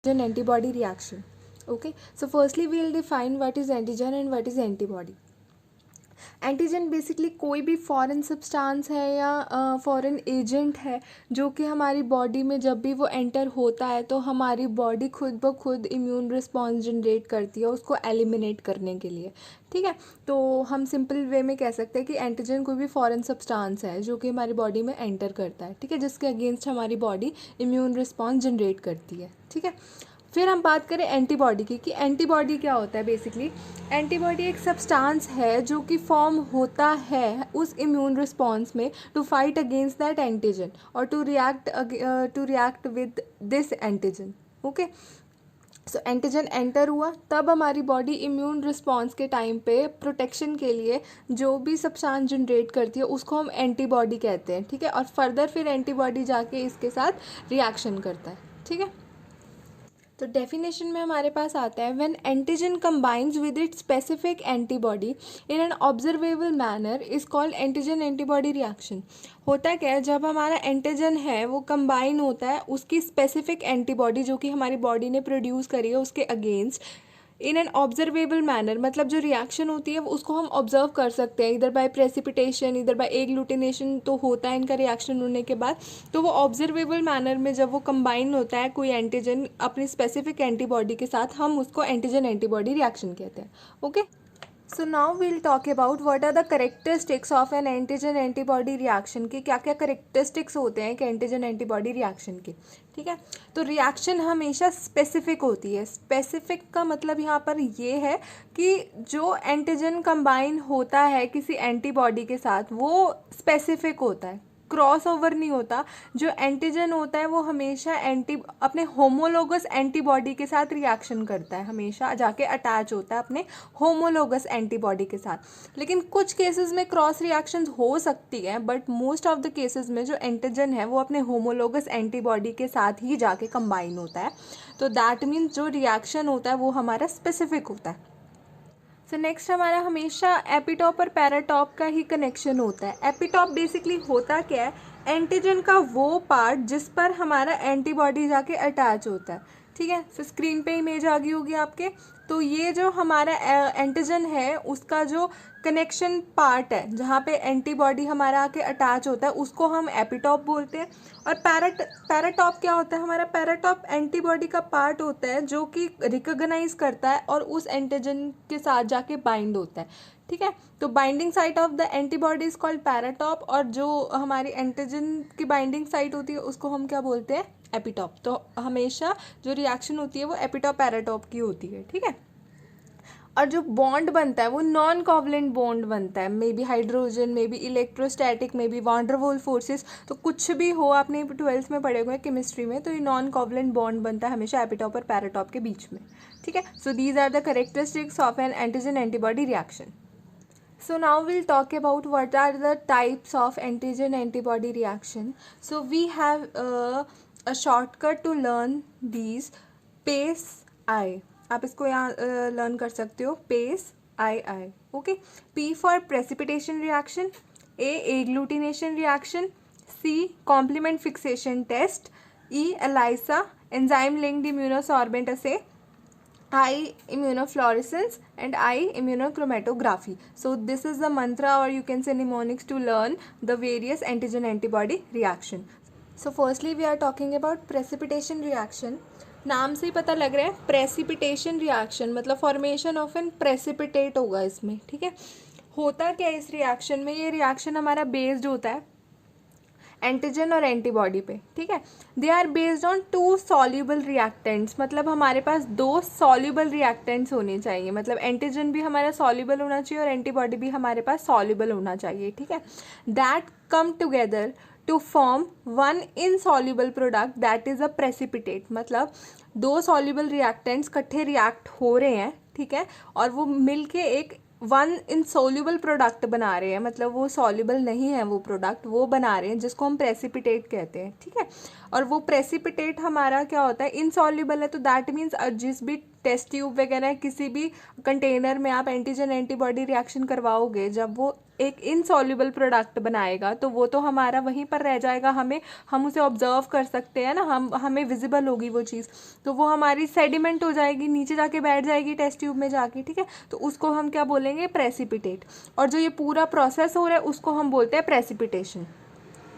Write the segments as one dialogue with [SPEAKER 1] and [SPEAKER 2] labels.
[SPEAKER 1] an antibody reaction. Okay, so firstly we will define what is antigen and what is antibody. Antigen basically कोई भी foreign substance है या foreign agent है जो कि हमारी बॉडी में जब भी वो एंटर होता है तो हमारी बॉडी खुद ब खुद इम्यून रिस्पॉन्स जनरेट करती है उसको एलिमिनेट करने के लिए. ठीक है, तो हम सिंपल वे में कह सकते हैं कि एंटीजन कोई भी फॉरेन सब्सटेंस है जो कि हमारी बॉडी में एंटर करता है. ठीक है, जिसके अगेंस्ट हमारी बॉडी इम्यून रिस्पॉन्स जनरेट करती है. ठीक है, फिर हम बात करें एंटीबॉडी की कि एंटीबॉडी क्या होता है. बेसिकली एंटीबॉडी एक सब्सटेंस है जो कि फॉर्म होता है उस इम्यून रिस्पॉन्स में to fight against that antigen और to react with this antigen. Okay, so antigen enter हुआ तब हमारी बॉडी इम्यून रिस्पॉन्स के टाइम पे प्रोटेक्शन के लिए जो भी सब्सटेंस जनरेट करती है उसको हम एंटीबॉडी कहते हैं. ठीक है, और फर्दर फिर एंटीबॉडी जाके इसके साथ रिएक्शन करता है. ठीक है, तो डेफिनेशन में हमारे पास आता है when antigen combines with it specific antibody in an observable manner is called antigen antibody reaction. होता क्या है, जब हमारा एंटीजन है वो कंबाइन होता है उसकी स्पेसिफिक एंटीबॉडी जो कि हमारी बॉडी ने प्रोड्यूस करी है उसके against in an observable manner. मतलब जो रिएक्शन होती है उसको हम ऑब्जर्व कर सकते हैं इधर बाय प्रेसिपिटेशन इधर बाय एग्लूटिनेशन तो होता है इनका रिएक्शन होने के बाद. तो वो ऑब्जर्वेबल मैनर में जब वो कंबाइन होता है कोई एंटीजन अपनी स्पेसिफिक एंटीबॉडी के साथ हम उसको एंटीजन एंटीबॉडी रिएक्शन कहते हैं. Okay, so now we'll talk about what are the characteristics of an antigen antibody reaction की. क्या क्या करेक्टरिस्टिक्स होते हैं कि एंटीजन एंटीबॉडी रिएक्शन के. ठीक है, तो रिएक्शन हमेशा स्पेसिफिक होती है. स्पेसिफिक का मतलब यहाँ पर ये है कि जो एंटीजन कंबाइन होता है किसी एंटीबॉडी के साथ वो स्पेसिफिक होता है, क्रॉस ओवर नहीं होता. जो एंटीजन होता है वो हमेशा अपने होमोलोगस एंटीबॉडी के साथ रिएक्शन करता है, हमेशा जाके अटैच होता है अपने होमोलोगस एंटीबॉडी के साथ. लेकिन कुछ केसेस में क्रॉस रिएक्शंस हो सकती है but most of the cases में जो एंटीजन है वो अपने होमोलोगस एंटीबॉडी के साथ ही जाके कंबाइन होता है. तो दैट मीन्स जो रिएक्शन होता है वो हमारा स्पेसिफिक होता है. सो नेक्स्ट हमारा हमेशा एपिटॉप और पैराटॉप का ही कनेक्शन होता है. एपिटॉप बेसिकली होता क्या है, एंटीजन का वो पार्ट जिस पर हमारा एंटीबॉडी जाके अटैच होता है. ठीक है, फिर स्क्रीन पे इमेज आ गई होगी आपके. तो ये जो हमारा एंटीजन है उसका जो कनेक्शन पार्ट है जहाँ पे एंटीबॉडी हमारा आके अटैच होता है उसको हम एपिटॉप बोलते हैं. और पैराटॉप क्या होता है, हमारा पैराटॉप एंटीबॉडी का पार्ट होता है जो कि रिकॉग्नाइज करता है और उस एंटीजन के साथ जाके बाइंड होता है. ठीक है, तो binding site of the antibody is called paratope और जो हमारी एंटीजन की बाइंडिंग साइट होती है उसको हम क्या बोलते हैं, एपिटॉप. तो हमेशा जो रिएक्शन होती है वो एपिटॉप पैराटॉप की होती है. ठीक है, और जो बॉन्ड बनता है वो नॉन कोवलेंट बॉन्ड बनता है. May be hydrogen, may be electrostatic, may be van der Waals forces. तो कुछ भी हो, आपने 12th में पढ़े हुए केमिस्ट्री में, तो ये नॉन कोवलेंट बॉन्ड बनता है हमेशा एपिटॉप और पैराटॉप के बीच में. ठीक है, so these are the characteristics of an antigen antibody reaction. So now we'll talk about what are the types of antigen antibody reaction. So we have a shortcut to learn these. PACE-I, आप इसको यहाँ learn कर सकते हो. PACE-I. Okay, P for precipitation reaction, A agglutination reaction, C complement fixation test, E ELISA enzyme linked immunosorbent assay, I immunofluorescence and I immunochromatography. So this is the mantra or you can say mnemonics to learn the various antigen antibody reaction. So firstly we are talking about precipitation reaction. नाम से ही पता लग रहा है precipitation reaction मतलब formation of N precipitate होगा इसमें. ठीक है, होता क्या है इस रिएक्शन में, ये रिएक्शन हमारा बेस्ड होता है एंटीजन और एंटीबॉडी पे. ठीक है, they are based on 2 soluble reactants. मतलब हमारे पास 2 सॉल्यूबल रिएक्टेंट्स होने चाहिए. मतलब एंटीजन भी हमारा सॉल्यूबल होना चाहिए और एंटीबॉडी भी हमारे पास सॉल्यूबल होना चाहिए. ठीक है, that come together to form one insoluble product that is a precipitate. मतलब 2 सॉल्यूबल रिएक्टेंट्स इकट्ठे रिएक्ट हो रहे हैं. ठीक है, और वो मिलके एक वन इनसॉल्यूबल प्रोडक्ट बना रहे हैं. मतलब वो सॉल्यूबल नहीं है वो प्रोडक्ट, वो बना रहे हैं जिसको हम प्रेसिपिटेट कहते हैं. ठीक है, और वो प्रेसिपिटेट हमारा क्या होता है, इनसॉल्यूबल है. तो दैट मीन्स जिस भी टेस्ट ट्यूब वगैरह किसी भी कंटेनर में आप एंटीजन एंटीबॉडी रिएक्शन करवाओगे, जब वो एक इनसॉल्युबल प्रोडक्ट बनाएगा तो वो तो हमारा वहीं पर रह जाएगा, हम उसे ऑब्जर्व कर सकते हैं ना, हमें विजिबल होगी वो चीज़, तो वो हमारी सेडिमेंट हो जाएगी, नीचे जाके बैठ जाएगी टेस्ट ट्यूब में जाके, ठीक है। तो उसको हम क्या बोलेंगे, प्रेसिपिटेट। और जो ये पूरा प्रोसेस हो रहा है उसको हम बोलते हैं प्रेसिपिटेशन,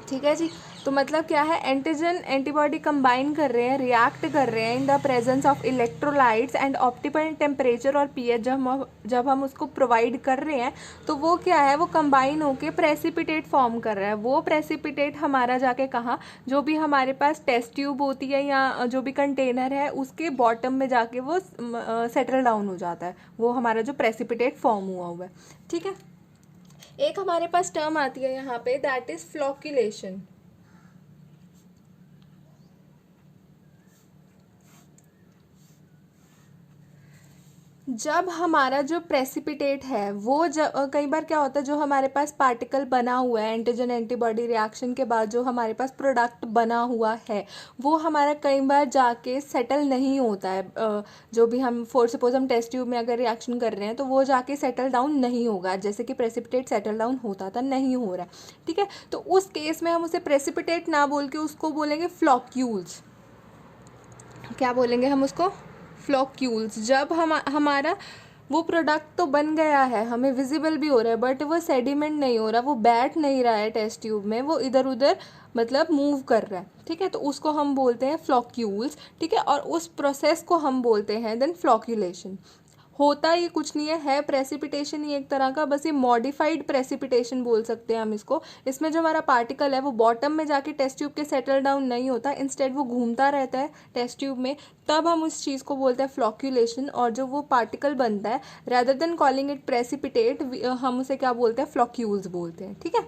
[SPEAKER 1] ठीक है जी। तो मतलब क्या है, एंटीजन एंटीबॉडी कंबाइन कर रहे हैं, रिएक्ट कर रहे हैं in the presence of electrolytes and optimal temperature और पीएच। जब हम उसको प्रोवाइड कर रहे हैं तो वो क्या है, वो कंबाइन होके प्रेसिपिटेट फॉर्म कर रहा है। वो प्रेसिपिटेट हमारा जाके कहाँ, जो भी हमारे पास टेस्ट ट्यूब होती है या जो भी कंटेनर है उसके बॉटम में जाके वो सेटल डाउन हो जाता है, वो हमारा जो प्रेसिपिटेट फॉर्म हुआ है, ठीक है। एक हमारे पास टर्म आती है यहाँ पे, दैट इज फ्लॉक्यूलेशन। जब हमारा जो प्रेसिपिटेट है वो कई बार क्या होता है, जो हमारे पास पार्टिकल बना हुआ है एंटीजन एंटीबॉडी रिएक्शन के बाद जो हमारे पास प्रोडक्ट बना हुआ है वो हमारा कई बार जाके सेटल नहीं होता है। जो भी हम फॉर सपोज हम टेस्ट ट्यूब में अगर रिएक्शन कर रहे हैं तो वो जाके सेटल डाउन नहीं होगा, जैसे कि प्रेसिपिटेट सेटल डाउन होता था, नहीं हो रहा है, ठीक है। तो उस केस में हम उसे प्रेसिपिटेट ना बोल के उसको बोलेंगे फ्लॉक्यूल्स। क्या बोलेंगे हम उसको, फ्लॉक्यूल्स। जब हमारा वो प्रोडक्ट तो बन गया है, हमें विजिबल भी हो रहा है, बट वो सेडिमेंट नहीं हो रहा, वो बैठ नहीं रहा है टेस्ट ट्यूब में, वो इधर उधर मतलब मूव कर रहा है, ठीक है। तो उसको हम बोलते हैं फ्लॉक्यूल्स, ठीक है। और उस प्रोसेस को हम बोलते हैं देन फ्लॉक्यूलेशन। होता ये कुछ नहीं है प्रेसिपिटेशन ही एक तरह का, बस ये मॉडिफाइड प्रेसिपिटेशन बोल सकते हैं हम इसको। इसमें जो हमारा पार्टिकल है वो बॉटम में जाके टेस्ट ट्यूब के सेटल डाउन नहीं होता, इंस्टेड वो घूमता रहता है टेस्ट ट्यूब में, तब हम उस चीज़ को बोलते हैं फ्लॉक्यूलेशन। और जो वो पार्टिकल बनता है, rather than calling it precipitate, हम उसे क्या बोलते हैं, फ्लॉक्यूल्स बोलते हैं, ठीक है।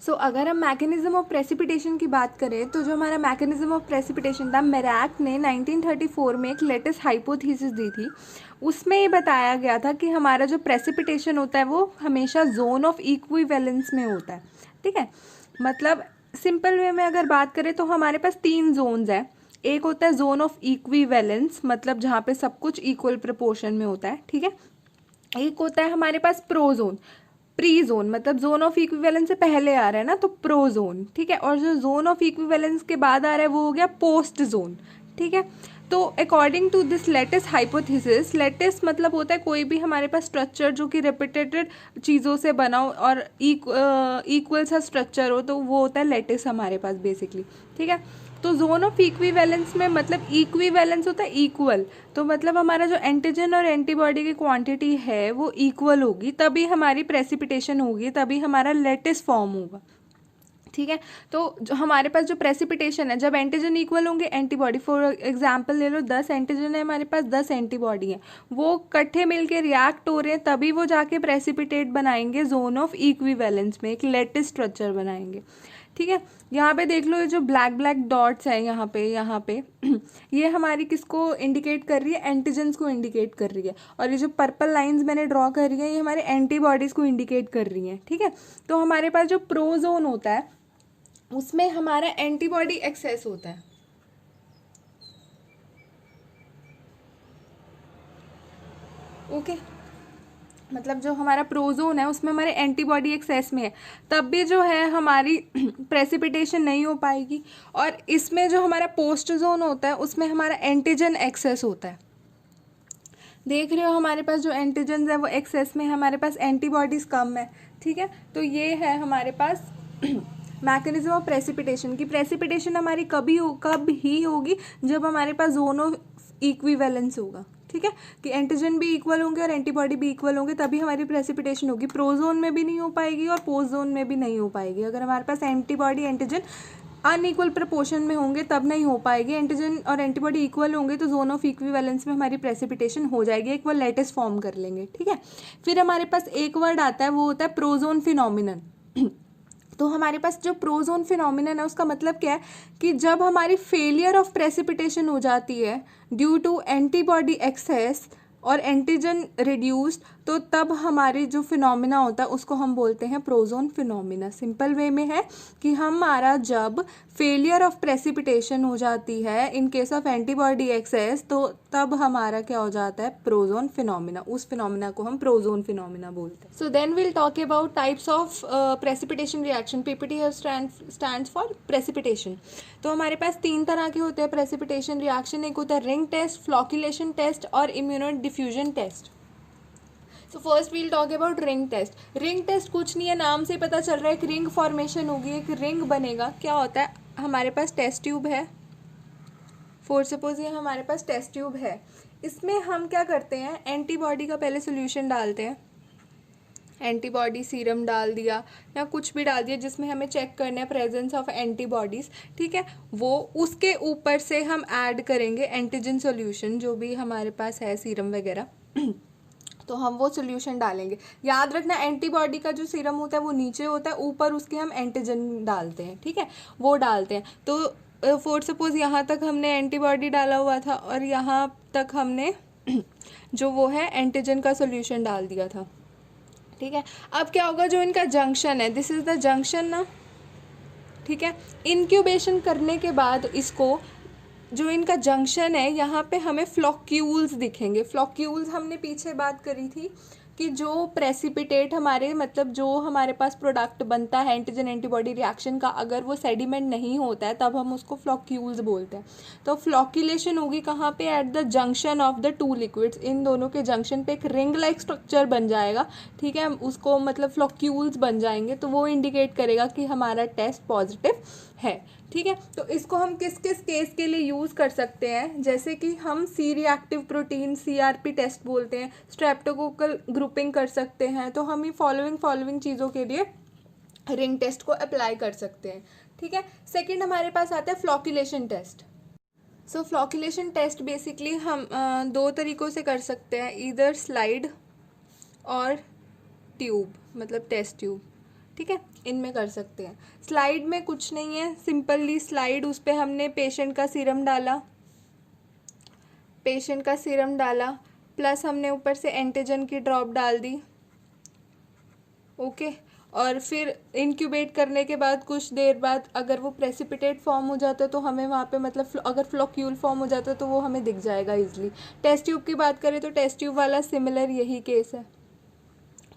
[SPEAKER 1] सो अगर हम मैकेनिज्म ऑफ प्रेसिपिटेशन की बात करें तो जो हमारा मैकेनिज्म ऑफ प्रेसिपिटेशन था, मेराक ने 1934 में एक लेटेस्ट हाइपोथेसिस दी थी। उसमें ये बताया गया था कि हमारा जो प्रेसिपिटेशन होता है वो हमेशा जोन ऑफ इक्विवेलेंस में होता है, ठीक है। मतलब सिंपल वे में अगर बात करें तो हमारे पास 3 जोन्स है। एक होता है जोन ऑफ इक्विवेलेंस, मतलब जहाँ पे सब कुछ इक्वल प्रपोर्शन में होता है, ठीक है। एक होता है हमारे pass pro zone, pre zone, मतलब जोन ऑफ इक्विवेलेंस से पहले आ रहा है ना तो प्रो जोन, ठीक है। और जो जोन ऑफ इक्विवेलेंस के बाद आ रहा है वो हो गया पोस्ट जोन, ठीक है। तो according to this latest hypothesis, latest मतलब होता है कोई भी हमारे पास स्ट्रक्चर जो कि रिपीटेटेड चीज़ों से बना हो और इक्वल सा स्ट्रक्चर हो, तो वो होता है लेटेस्ट हमारे पास बेसिकली, ठीक है। तो जोन ऑफ इक्विवेलेंस में मतलब इक्विवेलेंस होता है इक्वल, तो मतलब हमारा जो एंटीजन और एंटीबॉडी की क्वांटिटी है वो इक्वल होगी, तभी हमारी प्रेसिपिटेशन होगी, तभी हमारा लेटेस्ट फॉर्म होगा, ठीक है। तो जो हमारे पास जो प्रेसिपिटेशन है, जब एंटीजन इक्वल होंगे, एंटीबॉडी फॉर एग्जांपल ले लो, 10 एंटीजन है हमारे पास, 10 एंटीबॉडी है, वो इकट्ठे मिलके रिएक्ट हो रहे हैं, तभी वो जाके प्रेसिपिटेट बनाएंगे जोन ऑफ इक्विवेलेंस में, एक लेटेस्ट स्ट्रक्चर बनाएंगे, ठीक है। यहाँ पे देख लो, ये जो ब्लैक ब्लैक डॉट्स है यहाँ पे ये हमारी किसको इंडिकेट कर रही है, एंटीजन्स को इंडिकेट कर रही है। और ये जो पर्पल लाइंस मैंने ड्रॉ करी है ये हमारे एंटीबॉडीज़ को इंडिकेट कर रही हैं, ठीक है। तो हमारे पास जो प्रोजोन होता है उसमें हमारा एंटीबॉडी एक्सेस होता है, ओके। मतलब जो हमारा प्रोजोन है उसमें हमारे एंटीबॉडी एक्सेस में है, तब भी जो है हमारी प्रेसिपिटेशन नहीं हो पाएगी। और इसमें जो हमारा पोस्ट जोन होता है उसमें हमारा एंटीजन एक्सेस होता है। देख रहे हो हमारे पास जो एंटीजन है वो एक्सेस में, हमारे पास एंटीबॉडीज़ कम है, ठीक है। तो ये है हमारे पास मैकेनिज्म ऑफ प्रेसिपिटेशन की। प्रेसिपिटेशन हमारी कब ही होगी, जब हमारे पास जोन ऑफ इक्विवेलेंस होगा, ठीक है, कि एंटीजन भी इक्वल होंगे और एंटीबॉडी भी इक्वल होंगे, तभी हमारी प्रेसिपिटेशन होगी। प्रोजोन में भी नहीं हो पाएगी और पोस्ट जोन में भी नहीं हो पाएगी। अगर हमारे पास एंटीबॉडी एंटीजन अनइक्वल प्रपोर्शन में होंगे तब नहीं हो पाएगी। एंटीजन और एंटीबॉडी इक्वल होंगे तो जोन ऑफ इक्विवेलेंस में हमारी प्रेसिपिटेशन हो जाएगी, एक वो लेटेस्ट फॉर्म कर लेंगे, ठीक है। फिर हमारे पास एक वर्ड आता है, वो होता है प्रोजोन फिनोमिनन। तो हमारे पास जो प्रोजोन फिनोमिनन है उसका मतलब क्या है कि जब हमारी फेलियर ऑफ प्रेसिपिटेशन हो जाती है ड्यू टू एंटीबॉडी एक्सेस और एंटीजन रिड्यूस्ड, तो तब हमारी जो फिनोमिना होता है उसको हम बोलते हैं प्रोजोन फिनोमिना। सिंपल वे में है कि हमारा जब फेलियर ऑफ प्रेसिपिटेशन हो जाती है in case of antibody excess, तो
[SPEAKER 2] तब हमारा क्या हो जाता है, प्रोजोन फिनोमिना, उस फिनोमिना को हम प्रोजोन फिनोमिना बोलते हैं।
[SPEAKER 1] So then will talk about types of precipitation reaction. PPT stands for precipitation. तो हमारे पास 3 तरह के होते हैं प्रेसिपिटेशन रिएक्शन। एक होता है रिंग टेस्ट, फ्लॉक्यूलेशन टेस्ट और immuno diffusion test. So first we'll talk about ring test. Ring test कुछ नहीं है, नाम से पता चल रहा है, एक रिंग फॉर्मेशन होगी, एक रिंग बनेगा। क्या होता है, हमारे पास टेस्ट ट्यूब है, फॉर सपोज ये हमारे पास टेस्ट ट्यूब है, इसमें हम क्या करते हैं, एंटीबॉडी का पहले सोल्यूशन डालते हैं, एंटीबॉडी सीरम डाल दिया या कुछ भी डाल दिया जिसमें हमें चेक करना है प्रेजेंस ऑफ एंटीबॉडीज़, ठीक है। वो उसके ऊपर से हम ऐड करेंगे एंटीजन सॉल्यूशन, जो भी हमारे पास है सीरम वगैरह तो हम वो सोल्यूशन डालेंगे। याद रखना एंटीबॉडी का जो सीरम होता है वो नीचे होता है, ऊपर उसके हम एंटीजन डालते हैं, ठीक है, वो डालते हैं। तो फॉर सपोज यहाँ तक हमने एंटीबॉडी डाला हुआ था और यहाँ तक हमने जो वो है एंटीजन का सोल्यूशन डाल दिया था, ठीक है। अब क्या होगा, जो इनका जंक्शन है, दिस इज़ द जंक्शन ना, ठीक है। इनक्यूबेशन करने के बाद इसको, जो इनका जंक्शन है, यहाँ पे हमें फ्लॉक्यूल्स दिखेंगे। फ्लॉक्यूल्स हमने पीछे बात करी थी कि जो प्रेसिपिटेट हमारे, मतलब जो हमारे पास प्रोडक्ट बनता है एंटीजन एंटीबॉडी रिएक्शन का, अगर वो सेडिमेंट नहीं होता है तब हम उसको फ्लॉक्यूल्स बोलते हैं। तो फ्लॉक्यूलेशन होगी कहाँ पे, at the junction of the two liquids. इन दोनों के जंक्शन पे एक रिंग लाइक स्ट्रक्चर बन जाएगा, ठीक है, उसको मतलब फ्लॉक्यूल्स बन जाएंगे, तो वो इंडिकेट करेगा कि हमारा टेस्ट पॉजिटिव है, ठीक है। तो इसको हम किस किस केस के लिए यूज़ कर सकते हैं, जैसे कि हम C reactive protein CRP test बोलते हैं, स्ट्रेप्टोकोकल ग्रुपिंग कर सकते हैं, तो हम ये फॉलोइंग चीज़ों के लिए रिंग टेस्ट को अप्लाई कर सकते हैं, ठीक है। सेकंड हमारे पास आता है फ्लॉक्यूलेशन टेस्ट। सो फ्लॉक्यूलेशन टेस्ट बेसिकली हम 2 तरीक़ों से कर सकते हैं, ईदर स्लाइड और ट्यूब, मतलब टेस्ट ट्यूब, ठीक है, इनमें कर सकते हैं। स्लाइड में कुछ नहीं है, सिंपली स्लाइड, उस पर हमने पेशेंट का सीरम डाला, प्लस हमने ऊपर से एंटीजन की ड्रॉप डाल दी, ओके। और फिर इंक्यूबेट करने के बाद कुछ देर बाद अगर वो प्रेसिपिटेट फॉर्म हो जाता है तो हमें वहाँ पे, मतलब अगर फ्लॉक्यूल फॉर्म हो जाता है तो वो हमें दिख जाएगा ईजिली। टेस्ट ट्यूब की बात करें तो टेस्ट ट्यूब वाला सिमिलर यही केस है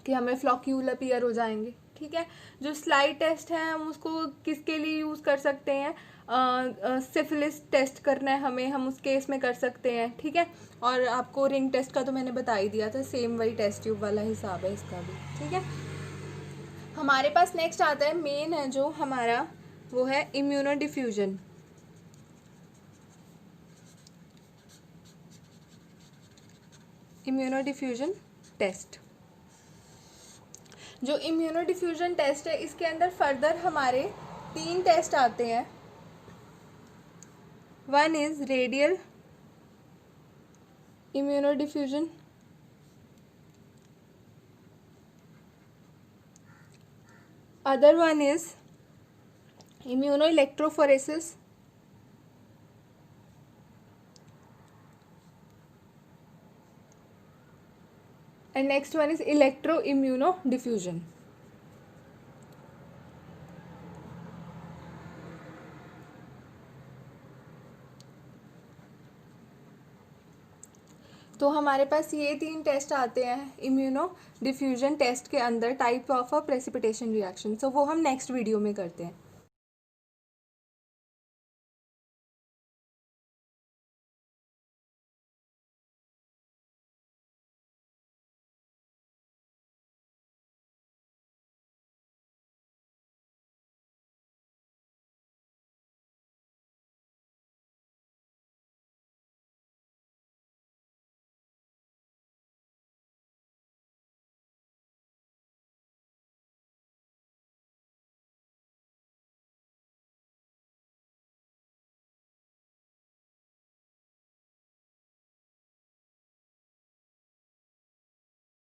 [SPEAKER 1] कि हमें फ्लॉक्यूल अपीयर हो जाएंगे, ठीक है। जो स्लाइड टेस्ट है हम उसको किसके लिए यूज़ कर सकते हैं, सिफिलिस टेस्ट करना है हमें, हम उस केस में कर सकते हैं, ठीक है। और आपको रिंग टेस्ट का तो मैंने बता ही दिया था, सेम वही टेस्ट ट्यूब वाला हिसाब है इसका भी, ठीक है। हमारे पास नेक्स्ट आता है, मेन है जो हमारा, वो है immuno diffusion. Immuno diffusion test. जो इम्यूनो डिफ्यूजन टेस्ट है, इसके अंदर फर्दर हमारे 3 टेस्ट आते हैं। One is radial immuno diffusion, other one is immuno electrophoresis, and next one is electroimmunodiffusion. तो हमारे पास ये 3 टेस्ट आते हैं इम्यूनो डिफ्यूजन टेस्ट के अंदर, type of a precipitation reaction. So वो हम नेक्स्ट वीडियो में करते हैं।